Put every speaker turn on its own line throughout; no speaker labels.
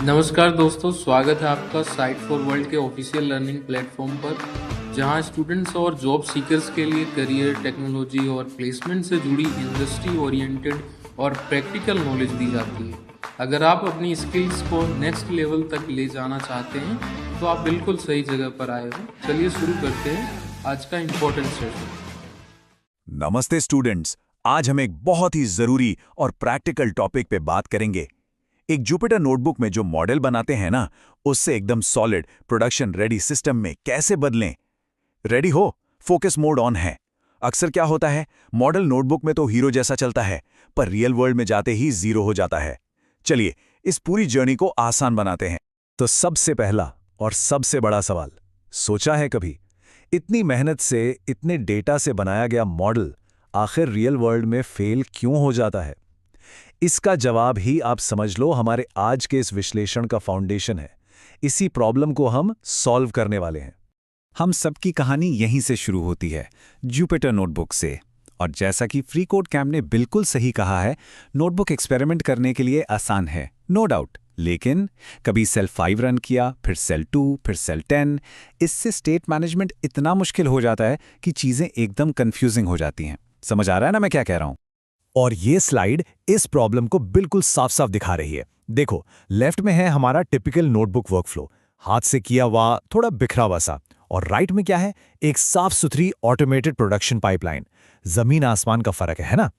नमस्कार दोस्तों, स्वागत है आपका साइट फॉर वर्ल्ड के ऑफिशियल लर्निंग प्लेटफॉर्म पर, जहां स्टूडेंट्स और जॉब सीकर्स के लिए करियर, टेक्नोलॉजी और प्लेसमेंट से जुड़ी इंडस्ट्री ओरिएंटेड और प्रैक्टिकल नॉलेज दी जाती है। अगर आप अपनी स्किल्स को नेक्स्ट लेवल तक ले जाना चाहते हैं तो आप बिल्कुल सही जगह पर आए हो। चलिए शुरू करते हैं आज का इम्पोर्टेंट सेशन।
नमस्ते स्टूडेंट्स, आज हम एक बहुत ही जरूरी और प्रैक्टिकल टॉपिक पे बात करेंगे। एक जुपिटर नोटबुक में जो मॉडल बनाते हैं ना, उससे एकदम सॉलिड प्रोडक्शन रेडी सिस्टम में कैसे बदलें। रेडी हो? फोकस मोड ऑन है। अक्सर क्या होता है, मॉडल नोटबुक में तो हीरो जैसा चलता है, पर रियल वर्ल्ड में जाते ही जीरो हो जाता है। चलिए इस पूरी जर्नी को आसान बनाते हैं। तो सबसे पहला और सबसे बड़ा सवाल, सोचा है कभी, इतनी मेहनत से, इतने डेटा से बनाया गया मॉडल आखिर रियल वर्ल्ड में फेल क्यों हो जाता है? इसका जवाब ही आप समझ लो हमारे आज के इस विश्लेषण का फाउंडेशन है। इसी प्रॉब्लम को हम सॉल्व करने वाले हैं। हम सबकी कहानी यहीं से शुरू होती है, जुपिटर नोटबुक से। और जैसा कि फ्री कोड कैम ने बिल्कुल सही कहा है, नोटबुक एक्सपेरिमेंट करने के लिए आसान है, नो डाउट। लेकिन कभी सेल 5 रन किया, फिर सेल 2, फिर सेल 10, इससे स्टेट मैनेजमेंट इतना मुश्किल हो जाता है कि चीजें एकदम कंफ्यूजिंग हो जाती हैं। समझ आ रहा है ना मैं क्या कह रहा हूं? और ये स्लाइड इस प्रॉब्लम को बिल्कुल साफ साफ दिखा रही है। देखो, लेफ्ट में है हमारा टिपिकल नोटबुक वर्कफ्लो, हाथ से किया हुआ, थोड़ा बिखरा हुआ सा। और राइट में क्या है? एक साफ सुथरी ऑटोमेटेड प्रोडक्शन पाइपलाइन। जमीन आसमान का फर्क है ना?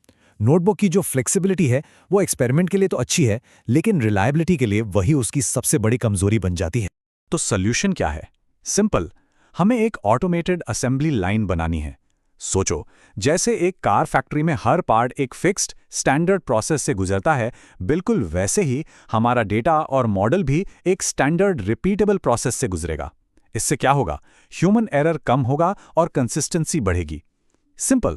नोटबुक की जो फ्लेक्सिबिलिटी है वो एक्सपेरिमेंट के लिए तो अच्छी है, लेकिन रिलायबिलिटी के लिए वही उसकी सबसे बड़ी कमजोरी बन जाती है। तो सोल्यूशन क्या है? सिंपल, हमें एक ऑटोमेटेड असेंबली लाइन बनानी है। सोचो, जैसे एक कार फैक्ट्री में हर पार्ट एक फिक्स्ड स्टैंडर्ड प्रोसेस से गुजरता है, बिल्कुल वैसे ही हमारा डेटा और मॉडल भी एक स्टैंडर्ड रिपीटेबल प्रोसेस से गुजरेगा। इससे क्या होगा? ह्यूमन एरर कम होगा और कंसिस्टेंसी बढ़ेगी। सिंपल।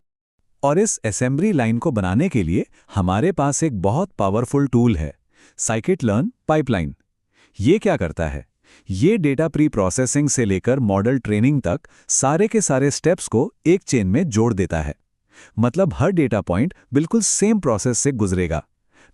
और इस असेंबली लाइन को बनाने के लिए हमारे पास एक बहुत पावरफुल टूल है, साइकिट-लर्न पाइपलाइन। ये क्या करता है? ये डेटा प्री प्रोसेसिंग से लेकर मॉडल ट्रेनिंग तक सारे के सारे स्टेप्स को एक चेन में जोड़ देता है। मतलब हर डेटा पॉइंट बिल्कुल सेम प्रोसेस से गुजरेगा।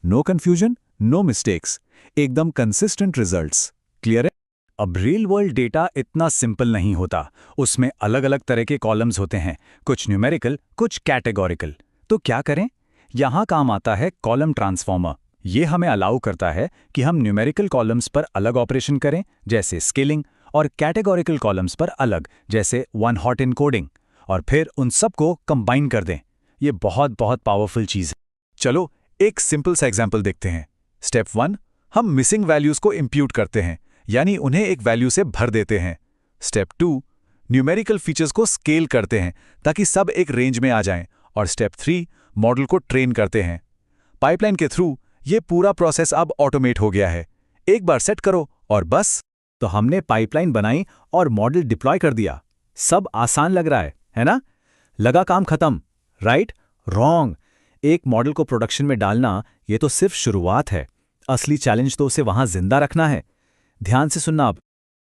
नो कंफ्यूजन, नो मिस्टेक्स, एकदम कंसिस्टेंट रिजल्ट्स। क्लियर है? अब रियल वर्ल्ड डेटा इतना सिंपल नहीं होता। उसमें अलग अलग तरह के कॉलम्स होते हैं, कुछ न्यूमेरिकल, कुछ कैटेगोरिकल। तो क्या करें? यहां काम आता है कॉलम ट्रांसफॉर्मर। ये हमें अलाउ करता है कि हम न्यूमेरिकल कॉलम्स पर अलग ऑपरेशन करें, जैसे स्केलिंग, और कैटेगोरिकल कॉलम्स पर अलग, जैसे वन हॉट इनकोडिंग, और फिर उन सबको कंबाइन कर दें। ये बहुत बहुत पावरफुल चीज़ है। चलो एक सिंपल सा एग्जाम्पल देखते हैं। स्टेप 1, हम मिसिंग वैल्यूज को इंप्यूट करते हैं, यानी उन्हें एक वैल्यू से भर देते हैं। स्टेप 2, न्यूमेरिकल फीचर्स को स्केल करते हैं ताकि सब एक रेंज में आ जाएं। और स्टेप 3, मॉडल को ट्रेन करते हैं। पाइपलाइन के थ्रू ये पूरा प्रोसेस अब ऑटोमेट हो गया है। एक बार सेट करो और बस। तो हमने पाइपलाइन बनाई और मॉडल डिप्लॉय कर दिया। सब आसान लग रहा है ना? लगा काम खत्म, राइट? रॉन्ग। एक मॉडल को प्रोडक्शन में डालना ये तो सिर्फ शुरुआत है। असली चैलेंज तो उसे वहां जिंदा रखना है। ध्यान से सुनना अब।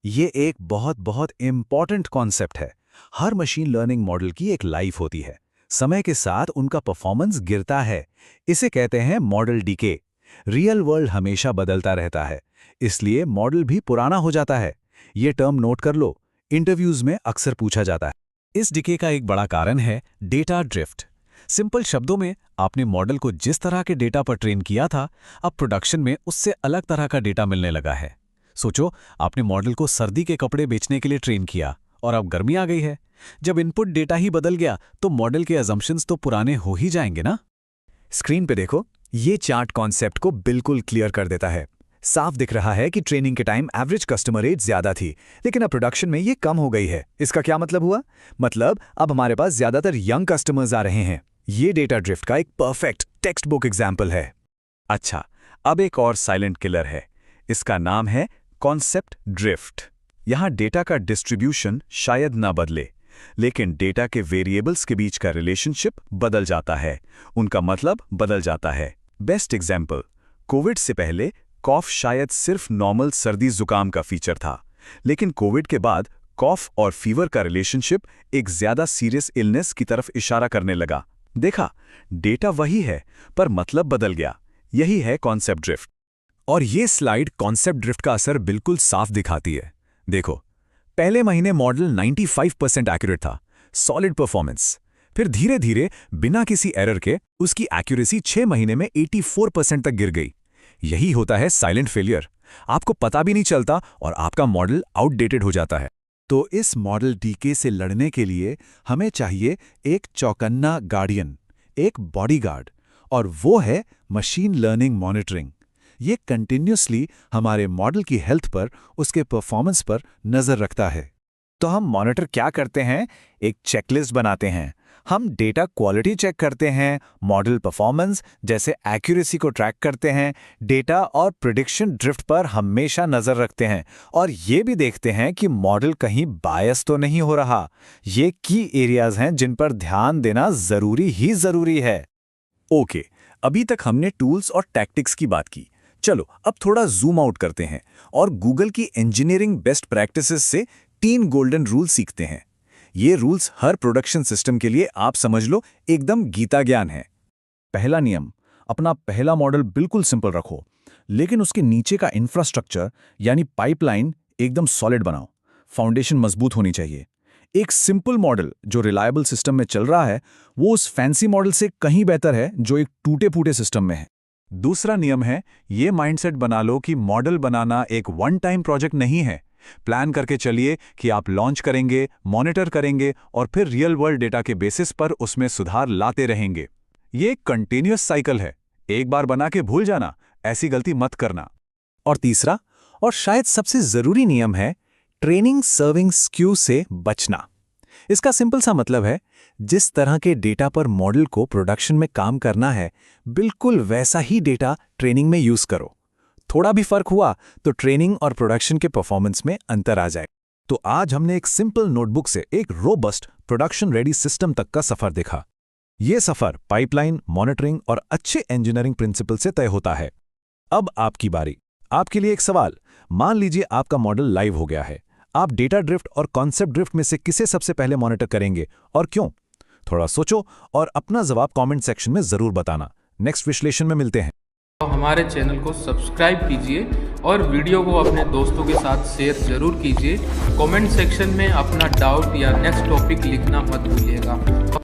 ये एक बहुत बहुत इंपॉर्टेंट कॉन्सेप्ट है। हर मशीन लर्निंग मॉडल की एक लाइफ होती है। समय के साथ उनका परफॉर्मेंस गिरता है। इसे कहते हैं मॉडल डीके। रियल वर्ल्ड हमेशा बदलता रहता है, इसलिए मॉडल भी पुराना हो जाता है। ये टर्म नोट कर लो, इंटरव्यूज में अक्सर पूछा जाता है। इस डिके का एक बड़ा कारण है डेटा ड्रिफ्ट। सिंपल शब्दों में, आपने मॉडल को जिस तरह के डेटा पर ट्रेन किया था, अब प्रोडक्शन में उससे अलग तरह का डेटा मिलने लगा है। सोचो, आपने मॉडल को सर्दी के कपड़े बेचने के लिए ट्रेन किया और अब गर्मी आ गई है। जब इनपुट डेटा ही बदल गया तो मॉडल के अजम्पशंस तो पुराने हो ही जाएंगे ना? स्क्रीन पे देखो, ये चार्ट कॉन्सेप्ट को बिल्कुल क्लियर कर देता है। साफ दिख रहा है कि ट्रेनिंग के टाइम एवरेज कस्टमर रेट ज्यादा थी, लेकिन अब प्रोडक्शन में ये कम हो गई है। इसका क्या मतलब हुआ? मतलब अब हमारे पास ज्यादातर यंग कस्टमर्स आ रहे हैं। ये डेटा ड्रिफ्ट का एक परफेक्ट टेक्स्ट बुक एग्जाम्पल है। अच्छा, अब एक और साइलेंट किलर है। इसका नाम है कॉन्सेप्ट ड्रिफ्ट। यहां डेटा का डिस्ट्रीब्यूशन शायद ना बदले, लेकिन डेटा के वेरिएबल्स के बीच का रिलेशनशिप बदल जाता है, उनका मतलब बदल जाता है। बेस्ट एग्जाम्पल, कोविड से पहले कॉफ शायद सिर्फ नॉर्मल सर्दी जुकाम का फीचर था, लेकिन कोविड के बाद कॉफ और फीवर का रिलेशनशिप एक ज्यादा सीरियस इलनेस की तरफ इशारा करने लगा। देखा, डेटा वही है पर मतलब बदल गया। यही है कॉन्सेप्ट ड्रिफ्ट। और ये स्लाइड कॉन्सेप्ट ड्रिफ्ट का असर बिल्कुल साफ दिखाती है। देखो, पहले महीने मॉडल 95% एक्यूरेट था, सॉलिड परफॉर्मेंस। फिर धीरे धीरे बिना किसी एरर के उसकी एक्यूरेसी 6 महीने में 84% तक गिर गई। यही होता है साइलेंट फेलियर। आपको पता भी नहीं चलता और आपका मॉडल आउटडेटेड हो जाता है।
तो इस मॉडल डीके से लड़ने के लिए हमें चाहिए एक चौकन्ना गार्डियन, एक बॉडीगार्ड, और वो है मशीन लर्निंग मॉनिटरिंग। ये कंटिन्यूसली हमारे मॉडल की हेल्थ पर, उसके परफॉर्मेंस पर नज़र रखता है।
तो हम मॉनिटर क्या करते हैं? एक चेकलिस्ट बनाते हैं। हम डेटा क्वालिटी चेक करते हैं, मॉडल परफॉर्मेंस जैसे एक्यूरेसी को ट्रैक करते हैं, डेटा और प्रिडिक्शन ड्रिफ्ट पर हमेशा नज़र रखते हैं, और ये भी देखते हैं कि मॉडल कहीं बायस तो नहीं हो रहा। ये की एरियाज हैं जिन पर ध्यान देना ज़रूरी है। ओके, अभी तक हमने टूल्स और टैक्टिक्स की बात की। चलो अब थोड़ा जूम आउट करते हैं और गूगल की इंजीनियरिंग बेस्ट प्रैक्टिसेस से 3 गोल्डन रूल सीखते हैं। ये रूल्स हर प्रोडक्शन सिस्टम के लिए आप समझ लो एकदम गीता ज्ञान है।
पहला नियम, अपना पहला मॉडल बिल्कुल सिंपल रखो, लेकिन उसके नीचे का इंफ्रास्ट्रक्चर यानी पाइपलाइन एकदम सॉलिड बनाओ। फाउंडेशन मजबूत होनी चाहिए। एक सिंपल मॉडल जो रिलायबल सिस्टम में चल रहा है, वो उस फैंसी मॉडल से कहीं बेहतर है जो एक टूटे-फूटे सिस्टम में है।
दूसरा नियम है, ये माइंडसेट बना लो कि मॉडल बनाना एक वन टाइम प्रोजेक्ट नहीं है। प्लान करके चलिए कि आप लॉन्च करेंगे, मॉनिटर करेंगे और फिर रियल वर्ल्ड डेटा के बेसिस पर उसमें सुधार लाते रहेंगे। ये एक कंटिन्यूअस साइकिल है। एक बार बना के भूल जाना, ऐसी गलती मत करना।
और तीसरा, और शायद सबसे जरूरी नियम है, ट्रेनिंग सर्विंग स्क्यू से बचना। इसका सिंपल सा मतलब है, जिस तरह के डेटा पर मॉडल को प्रोडक्शन में काम करना है, बिल्कुल वैसा ही डेटा ट्रेनिंग में यूज करो। थोड़ा भी फर्क हुआ तो ट्रेनिंग और प्रोडक्शन के परफॉर्मेंस में अंतर आ जाए।
तो आज हमने एक सिंपल नोटबुक से एक रोबस्ट प्रोडक्शन रेडी सिस्टम तक का सफर देखा। ये सफर पाइपलाइन, मॉनिटरिंग और अच्छे इंजीनियरिंग प्रिंसिपल से तय होता है। अब आपकी बारी। आपके लिए एक सवाल। मान लीजिए आपका मॉडल लाइव हो गया है। आप डेटा ड्रिफ्ट और कॉन्सेप्ट ड्रिफ्ट में से किसे सबसे पहले मॉनिटर करेंगे और क्यों? थोड़ा सोचो और अपना जवाब कमेंट सेक्शन में जरूर बताना। नेक्स्ट विश्लेषण में मिलते हैं।
तो हमारे चैनल को सब्सक्राइब कीजिए और वीडियो को अपने दोस्तों के साथ शेयर जरूर कीजिए। कमेंट सेक्शन में अपना डाउट या नेक्स्ट टॉपिक लिखना मत भूलिएगा।